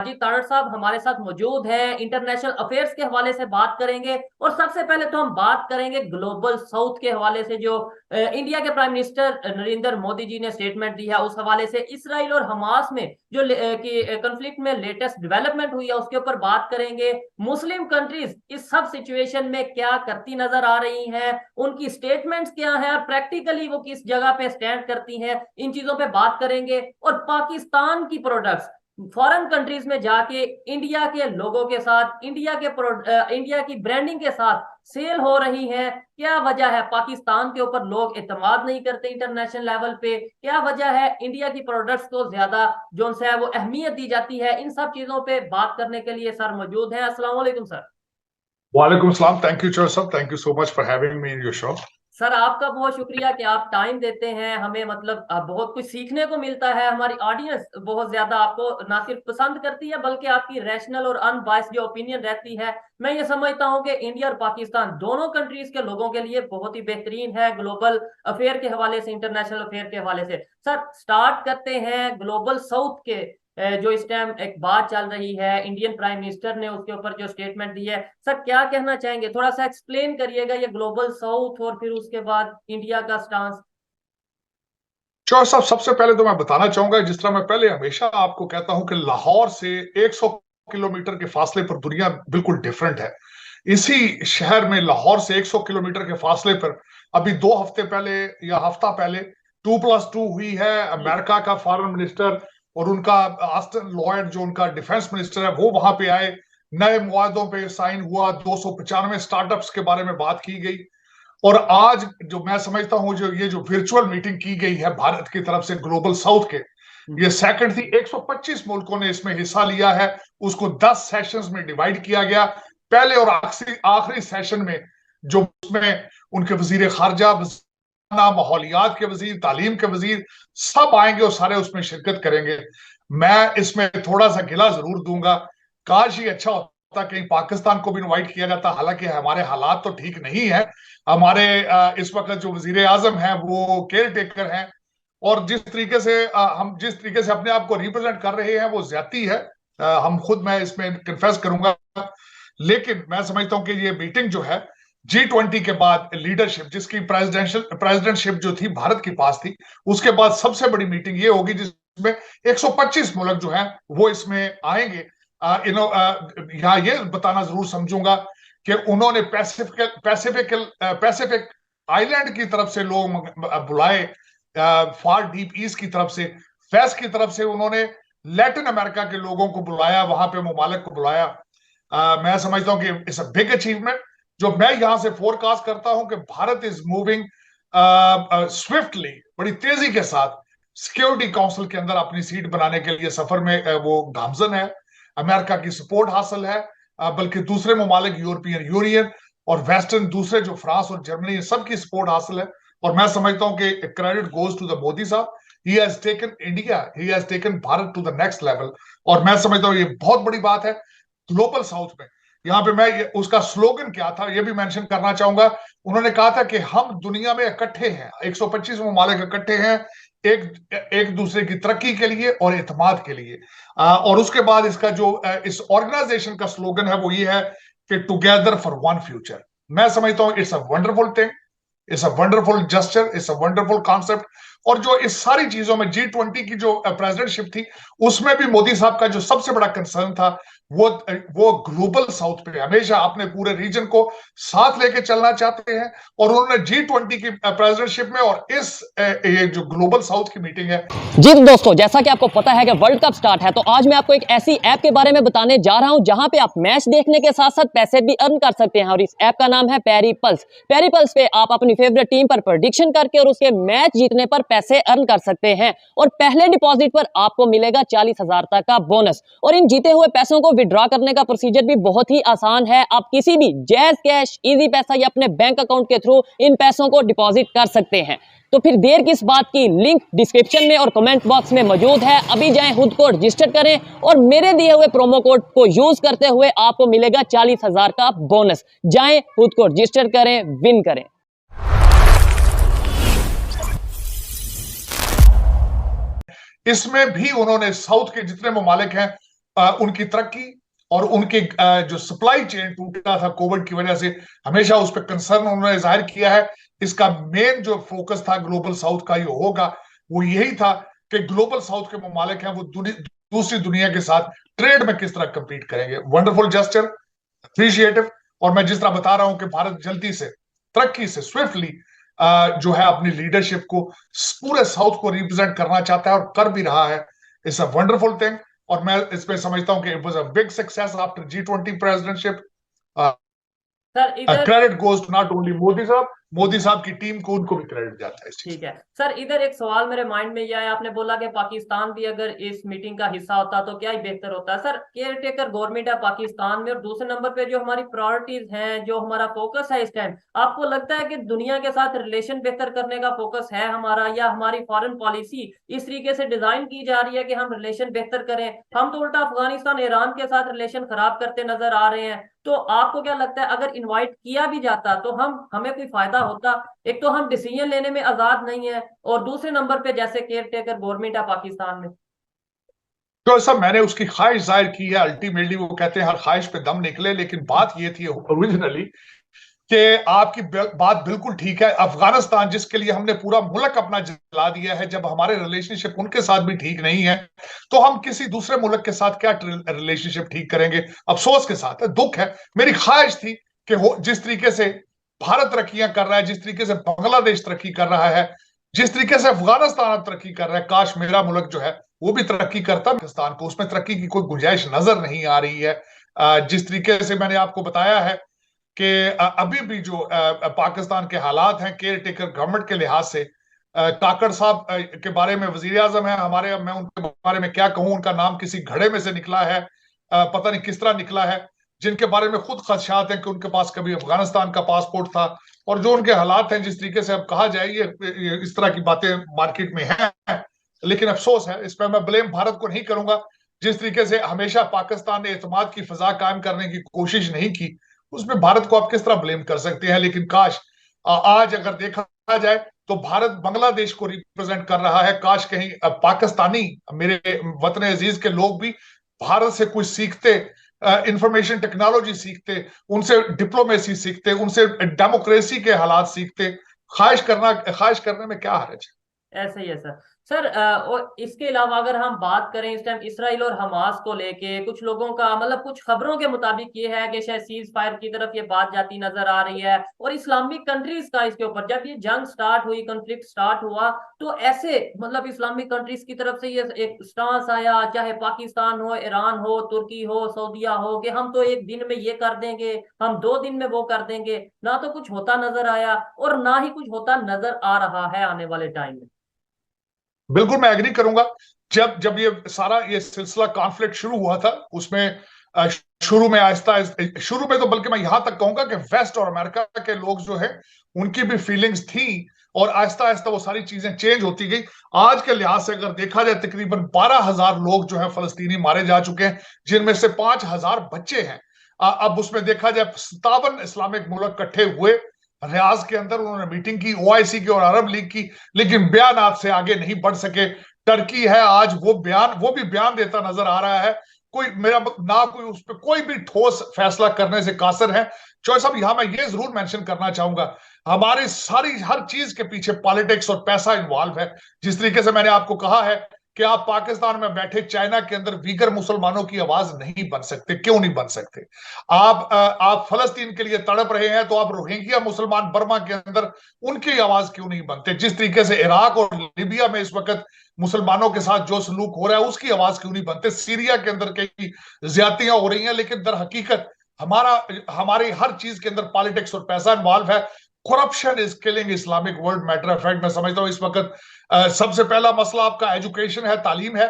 जी तारड़ साहब हमारे साथ मौजूद हैं। इंटरनेशनल अफेयर्स के हवाले से बात करेंगे और सबसे पहले तो हम बात करेंगे ग्लोबल साउथ के हवाले से, जो इंडिया के प्राइम मिनिस्टर नरेंद्र मोदी जी ने स्टेटमेंट दी है उस हवाले से। इसराइल और हमास में जो कंफ्लिक्ट में लेटेस्ट डेवलपमेंट हुई है उसके ऊपर बात करेंगे। मुस्लिम कंट्रीज इस सब सिचुएशन में क्या करती नजर आ रही हैं, उनकी स्टेटमेंट्स क्या हैं और प्रैक्टिकली वो किस जगह पे स्टैंड करती हैं, इन चीजों पे बात करेंगे। और पाकिस्तान की प्रोडक्ट्स फॉरेन कंट्रीज में जाके इंडिया के लोगों के साथ, इंडिया की ब्रांडिंग के साथ सेल हो रही है। क्या वजह है? पाकिस्तान के ऊपर लोग एतमाद नहीं करते इंटरनेशनल लेवल पे। क्या वजह है इंडिया की प्रोडक्ट्स को ज्यादा जो है वो अहमियत दी जाती है? इन सब चीजों पे बात करने के लिए सर मौजूद हैं। अस्सलाम वालेकुम सर। वालेकुम सलाम। Thank you sir, thank you so much for having me in your show. Sir आपका बहुत शुक्रिया कि आप टाइम देते हैं हमें, मतलब बहुत कुछ सीखने को मिलता है। हमारी ऑडियंस बहुत ज्यादा आपको ना सिर्फ पसंद करती है बल्कि आपकी रैशनल और अनबायस्ड जो ओपिनियन रहती है, मैं ये समझता हूँ कि इंडिया और पाकिस्तान दोनों कंट्रीज के लोगों के लिए बहुत ही बेहतरीन है ग्लोबल अफेयर के हवाले से, इंटरनेशनल अफेयर के हवाले से। सर स्टार्ट करते हैं ग्लोबल साउथ के। जो इस टाइम एक बात चल रही है, इंडियन प्राइम मिनिस्टर ने उसके ऊपर जो स्टेटमेंट दी है, सर क्या कहना चाहेंगे? थोड़ा सा एक्सप्लेन करिएगा ये ग्लोबल साउथ और फिर उसके बाद इंडिया का स्टांस। चौहान साहब, सबसे पहले तो मैं बताना चाहूंगा, जिस तरह मैं पहले हमेशा आपको कहता हूं कि लाहौर से 100 किलोमीटर के फासले पर दुनिया बिल्कुल डिफरेंट है। इसी शहर में लाहौर से 100 किलोमीटर के फासले पर अभी 2 हफ्ते पहले या हफ्ता पहले 2+2 हुई है। जी। अमेरिका का फॉरेन मिनिस्टर और उनका आस्टन लॉयड जो उनका डिफेंस मिनिस्टर है वो वहां पे आए। नए मुआहदों पे साइन हुआ, 295 स्टार्टअप्स के बारे में बात की गई। और आज जो मैं समझता हूं, जो ये जो वर्चुअल मीटिंग की गई है भारत की तरफ से ग्लोबल साउथ के, ये सेकंड थी। 125 मुल्कों ने इसमें हिस्सा लिया है। उसको 10 सेशंस में डिवाइड किया गया। पहले और आखिरी आखिरी सेशन में जो उसमें उनके वजीर खारजा, माहौलियात के वजीर, तालीम के वजीर सब आएंगे और सारे उसमें शिरकत करेंगे। मैं इसमें थोड़ा सा गिला जरूर दूंगा, काश ये अच्छा होता कहीं पाकिस्तान को भी इनवाइट किया जाता। हालांकि हमारे हालात तो ठीक नहीं है। हमारे इस वक्त जो वजीर आजम है वो केयर टेकर हैं, और जिस तरीके से हम जिस तरीके से अपने आप को रिप्रेजेंट कर रहे हैं वो ज्यादती है। हम खुद, मैं इसमें कन्फेस करूंगा। लेकिन मैं समझता हूं कि ये मीटिंग जो है G20 के बाद लीडरशिप, जिसकी प्रेसिडेंटशिप जो थी भारत के पास थी, उसके बाद सबसे बड़ी मीटिंग ये होगी जिसमें 125 मुल्क जो है वो इसमें आएंगे। यहाँ ये बताना जरूर समझूंगा कि उन्होंने पैसिफिक आइलैंड की तरफ से लोग बुलाए, फार डीप ईस्ट की तरफ से, वेस्ट की तरफ से उन्होंने लैटिन अमेरिका के लोगों को बुलाया, वहां पे ममालिक को बुलाया। मैं समझता हूं कि इट्स अ बिग अचीवमेंट। जो मैं यहां से फोरकास्ट करता हूं कि भारत इज मूविंग स्विफ्टली, बड़ी तेजी के साथ सिक्योरिटी काउंसिल के अंदर अपनी सीट बनाने के लिए सफर में वो गामजन है। अमेरिका की सपोर्ट हासिल है, बल्कि दूसरे ममालिक, यूरोपियन यूनियन और वेस्टर्न दूसरे जो फ्रांस और जर्मनी, सबकी सपोर्ट हासिल है। और मैं समझता हूं कि credit goes to the Modi sahab. He has taken India, he has taken Bharat to the next level. और मैं समझता हूं ये बहुत बड़ी बात है ग्लोबल साउथ में। यहाँ पे मैं उसका स्लोगन क्या था ये भी मेंशन करना चाहूंगा। उन्होंने कहा था कि हम दुनिया में इकट्ठे हैं, 125 ममालिक इकट्ठे हैं एक एक दूसरे की तरक्की के लिए और एतमाद के लिए। और उसके बाद इसका जो इस ऑर्गेनाइजेशन का स्लोगन है वो ये है कि टुगेदर फॉर वन फ्यूचर। मैं समझता हूं it's a wonderful thing, it's a wonderful gesture, it's a wonderful concept. और जो इस सारी चीजों में G20 की जो प्रेसिडेंटशिप थी उसमें भी मोदी साहब का जो सबसे बड़ा कंसर्न था वो ग्लोबल साउथ पे, हमेशा अपने पूरे रीजन को साथ लेके चलना चाहते हैं। और उन्होंने G20 की प्रेसिडेंटशिप में और इस ये जो ग्लोबल साउथ की मीटिंग है। जी तो दोस्तों, जैसा कि आपको पता है कि वर्ल्ड कप स्टार्ट है, तो आज मैं आपको एक ऐसी ऐप के बारे में बताने जा रहा हूं जहां पे आप मैच देखने के साथ साथ पैसे भी अर्न कर सकते हैं। और इस ऐप का नाम है पेरीपल्स। पेरीपल्स पे आप अपनी फेवरेट टीम पर प्रेडिक्शन करके और उसके मैच जीतने पर पैसे अर्न कर सकते हैं। और पहले डिपॉजिट पर आपको मिलेगा 40,000 तक का बोनस। और इन जीते हुए पैसों को विड्रॉ करने का प्रोसीजर भी बहुत ही आसान है। आप किसी भी जैज कैश, इजी पैसा या अपने बैंक अकाउंट के थ्रू इन पैसों को डिपॉजिट कर सकते हैं। तो फिर देर किस बात की, लिंक डिस्क्रिप्शन में और कमेंट बॉक्स में मौजूद है। अभी जाएं, खुद को रजिस्टर करें और मेरे दिए हुए प्रोमो कोड को यूज करते हुए आपको मिलेगा 40,000 का बोनस। जाएं, खुद को रजिस्टर करें, विन करें। इसमें भी उन्होंने साउथ के जितने ममालिक हैं उनकी तरक्की और उनके जो सप्लाई चेन टूटा था कोविड की वजह से, हमेशा उस पर कंसर्न उन्होंने जाहिर किया है। इसका मेन जो फोकस था ग्लोबल साउथ का ये होगा, वो यही था कि ग्लोबल साउथ के ममालिक हैं वो दूसरी दुनिया के साथ ट्रेड में किस तरह कम्पीट करेंगे। Wonderful gesture, appreciative. और मैं जिस तरह बता रहा हूं कि भारत जल्दी से, तरक्की से, स्विफ्टली जो है अपनी लीडरशिप को पूरे साउथ को रिप्रेजेंट करना चाहता है और कर भी रहा है। It's a wonderful thing. और मैं इसमें समझता हूं कि it was a big success after G20 presidentship. Sir इधर credit goes to not only Modi sahab की टीम को, उनको भी क्रेडिट जाता है इस चीज। ठीक है सर, इधर एक सवाल मेरे माइंड में ये आया, आपने बोला कि पाकिस्तान भी अगर इस मीटिंग का हिस्सा होता तो क्या ही बेहतर होता है। सर केयर टेकर गवर्नमेंट है पाकिस्तान में, और दूसरे नंबर पे जो हमारी प्रायोरिटीज हैं, जो हमारा फोकस है इस टाइम, आपको लगता है कि दुनिया के साथ रिलेशन बेहतर करने का फोकस है हमारा, या हमारी फॉरेन पॉलिसी इस तरीके से डिजाइन की जा रही है कि हम रिलेशन बेहतर करें? हम तो उल्टा अफगानिस्तान ईरान के साथ रिलेशन खराब करते नजर आ रहे हैं। तो आपको क्या लगता है अगर इनवाइट किया भी जाता तो हमें कोई फायदा होता? एक तो हम डिसीजन लेने में आजाद नहीं है, और दूसरे नंबर पे जैसे केयर टेकर गवर्नमेंट है पाकिस्तान में। तो सब मैंने उसकी ख्वाहिश जाहिर की है। अल्टीमेटली वो कहते हैं हर ख्वाहिश पे दम निकले, लेकिन बात ये थी ओरिजिनली कि आपकी बात बिल्कुल ठीक है। अफगानिस्तान जिसके लिए हमने पूरा मुल्क अपना जला दिया है, जब हमारे रिलेशनशिप उनके साथ भी ठीक नहीं है तो हम किसी दूसरे मुल्क के साथ क्या रिलेशनशिप ठीक करेंगे? अफसोस के साथ है, दुख है। मेरी ख्वाहिश थी कि जिस तरीके से भारत तरक्कियां कर रहा है, जिस तरीके से बांग्लादेश तरक्की कर रहा है, जिस तरीके से अफगानिस्तान तरक्की कर रहा है, काश मेरा मुल्क जो है वो भी तरक्की करता। पाकिस्तान को उसमें तरक्की की कोई गुंजाइश नजर नहीं आ रही है। जिस तरीके से मैंने आपको बताया है कि अभी भी जो पाकिस्तान के हालात हैं केयर टेकर गवर्नमेंट के लिहाज से, काकड़ साहब के बारे में, वजीर आजम है हमारे, अब मैं उनके बारे में क्या कहूं, उनका नाम किसी घड़े में से निकला है, पता नहीं किस तरह निकला है, जिनके बारे में खुद खदशात हैं कि उनके पास कभी अफगानिस्तान का पासपोर्ट था, और जो उनके हालात हैं, जिस तरीके से अब कहा जाए ये इस तरह की बातें मार्केट में हैं। लेकिन अफसोस है, इस पर मैं ब्लेम भारत को नहीं करूंगा। जिस तरीके से हमेशा पाकिस्तान ने एतमाद की फिजा कायम करने की कोशिश नहीं की, उसमें भारत को आप किस तरह ब्लेम कर सकते हैं? लेकिन काश आज अगर देखा जाए तो भारत बांग्लादेश को रिप्रेजेंट कर रहा है। काश कहीं पाकिस्तानी, मेरे वतन अजीज के लोग भी भारत से कुछ सीखते, इंफॉर्मेशन टेक्नोलॉजी सीखते, उनसे डिप्लोमेसी सीखते, उनसे डेमोक्रेसी के हालात सीखते। ख्वाहिश करने में क्या हर्ज है? ऐसा ही है सर। सर और इसके अलावा अगर हम बात करें इस टाइम इसराइल और हमास को लेके, कुछ लोगों का मतलब कुछ खबरों के मुताबिक ये है कि शायद सीज फायर की तरफ ये बात जाती नजर आ रही है, और इस्लामिक कंट्रीज का इसके ऊपर, जब ये जंग स्टार्ट हुई, कॉन्फ्लिक्ट स्टार्ट हुआ, तो ऐसे मतलब इस्लामिक कंट्रीज की तरफ से ये एक स्टांस आया, चाहे पाकिस्तान हो, ईरान हो, तुर्की हो, सऊदीया हो, कि हम तो एक दिन में ये कर देंगे, हम 2 दिन में वो कर देंगे। ना तो कुछ होता नजर आया और ना ही कुछ होता नजर आ रहा है आने वाले टाइम में। बिल्कुल मैं एग्री करूंगा। जब जब ये सिलसिला कॉन्फ्लिक्ट शुरू हुआ था, उसमें शुरू में शुरू में तो बल्कि मैं यहां तक कहूंगा कि वेस्ट और अमेरिका के लोग जो है उनकी भी फीलिंग्स थी, और आहिस्ता आहिस्ता वो सारी चीजें चेंज होती गई। आज के लिहाज से अगर देखा जाए तकरीबन 12,000 लोग जो है फलस्तीनी मारे जा चुके हैं, जिनमें से 5,000 बच्चे हैं। अब उसमें देखा जाए 57 इस्लामिक मुल्क इकट्ठे हुए रियाज के अंदर, उन्होंने मीटिंग की, OIC की और अरब लीग की, लेकिन बयान से आगे नहीं बढ़ सके। टर्की है आज, वो भी बयान देता नजर आ रहा है। कोई मेरा ना कोई उस पर कोई भी ठोस फैसला करने से कासर है। चॉइस साहब, यहां मैं ये जरूर मेंशन करना चाहूंगा, हमारी सारी हर चीज के पीछे पॉलिटिक्स और पैसा इन्वॉल्व है। जिस तरीके से मैंने आपको कहा है कि आप पाकिस्तान में बैठे चाइना के अंदर वीगर मुसलमानों की आवाज नहीं बन सकते। क्यों नहीं बन सकते? आप फलस्तीन के लिए तड़प रहे हैं, तो आप रोहिंग्या मुसलमान बर्मा के अंदर, उनकी आवाज क्यों नहीं बनते? जिस तरीके से इराक और लीबिया में इस वक्त मुसलमानों के साथ जो सलूक हो रहा है, उसकी आवाज क्यों नहीं बनते? सीरिया के अंदर कई ज्यादतियां हो रही हैं, लेकिन दर हकीकत हमारी हर चीज के अंदर पॉलिटिक्स और पैसा इन्वॉल्व है। Corruption is killing Islamic world. Matter of fact मैं समझता हूं इस वक्त सबसे पहला मसला आपका एजुकेशन है, तालीम है।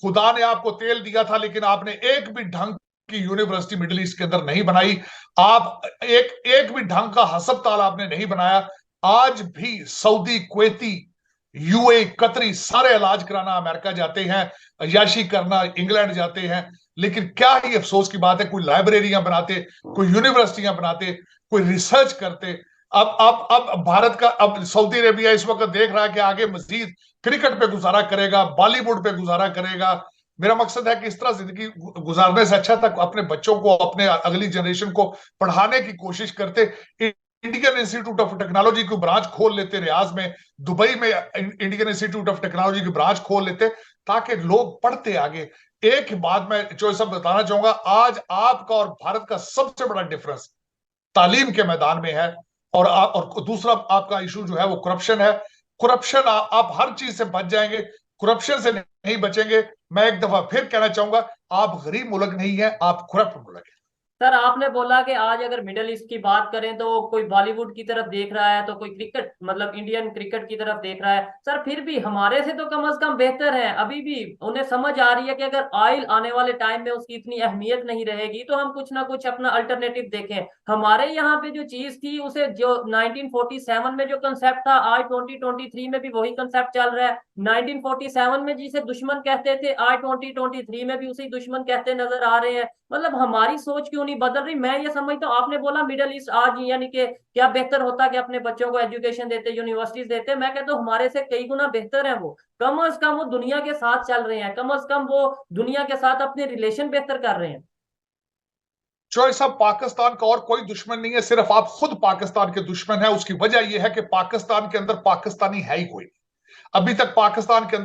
खुदा ने आपको तेल दिया था, लेकिन आपने एक भी ढंग की यूनिवर्सिटी मिडिल ईस्ट के अंदर नहीं बनाई। आप एक भी ढंग का हस्पताल आपने नहीं बनाया। आज भी सऊदी, कुवैती, UAE, कतरी सारे इलाज कराना अमेरिका जाते हैं, अय्याशी करना इंग्लैंड जाते हैं। लेकिन क्या ही अफसोस की बात है, कोई लाइब्रेरियां बनाते, कोई यूनिवर्सिटियां बनाते, कोई रिसर्च करते। अब भारत का, अब सऊदी अरेबिया इस वक्त देख रहा है कि आगे मजीद क्रिकेट पे गुजारा करेगा, बॉलीवुड पे गुजारा करेगा, मेरा मकसद है कि इस तरह जिंदगी गुजारने से अच्छा था अपने बच्चों को, अपने अगली जनरेशन को पढ़ाने की कोशिश करते। इंडियन इंस्टीट्यूट ऑफ टेक्नोलॉजी की ब्रांच खोल लेते रियाज में, दुबई में इंडियन इंस्टीट्यूट ऑफ टेक्नोलॉजी की ब्रांच खोल लेते, ताकि लोग पढ़ते आगे। एक बात मैं जो सब बताना चाहूंगा, आज आपका और भारत का सबसे बड़ा डिफरेंस तालीम के मैदान में है। और दूसरा आपका इशू जो है वो करप्शन है। करप्शन, आप हर चीज से बच जाएंगे, करप्शन से नहीं बचेंगे। मैं एक दफा फिर कहना चाहूंगा, आप गरीब मुल्क नहीं है, आप करप्ट मुल्क है। सर आपने बोला कि आज अगर मिडिल ईस्ट की बात करें तो कोई बॉलीवुड की तरफ देख रहा है, तो कोई क्रिकेट मतलब इंडियन क्रिकेट की तरफ देख रहा है। सर फिर भी हमारे से तो कम से कम बेहतर है। अभी भी उन्हें समझ आ रही है कि अगर ऑयल आने वाले टाइम में उसकी इतनी अहमियत नहीं रहेगी तो हम कुछ ना कुछ अपना अल्टरनेटिव देखें। हमारे यहाँ पे जो चीज थी उसे जो 1947 में जो कंसेप्ट था, आज 2023 में भी वही कंसेप्ट चल रहा है। 1947 में जिसे दुश्मन कहते थे, आज 2023 में भी उसी दुश्मन कहते नजर आ रहे हैं। मतलब हमारी सोच क्यों नहीं बदल रही, मैं ये समझता हूँ। आपने बोला मिडिल ईस्ट आज यानी कि क्या बेहतर होता कि अपने बच्चों को एजुकेशन देते, यूनिवर्सिटीज देते। मैं कहता हूँ हमारे से कई गुना बेहतर है वो। कम से कम वो दुनिया के साथ चल रहे हैं, कम से कम वो दुनिया के साथ अपने रिलेशन बेहतर कर रहे हैं। जो साहब, पाकिस्तान का और कोई दुश्मन नहीं है, सिर्फ आप खुद पाकिस्तान के दुश्मन है। उसकी वजह यह है कि पाकिस्तान के अंदर पाकिस्तानी है ही कोई। अभी तक पाकिस्तान के अंदर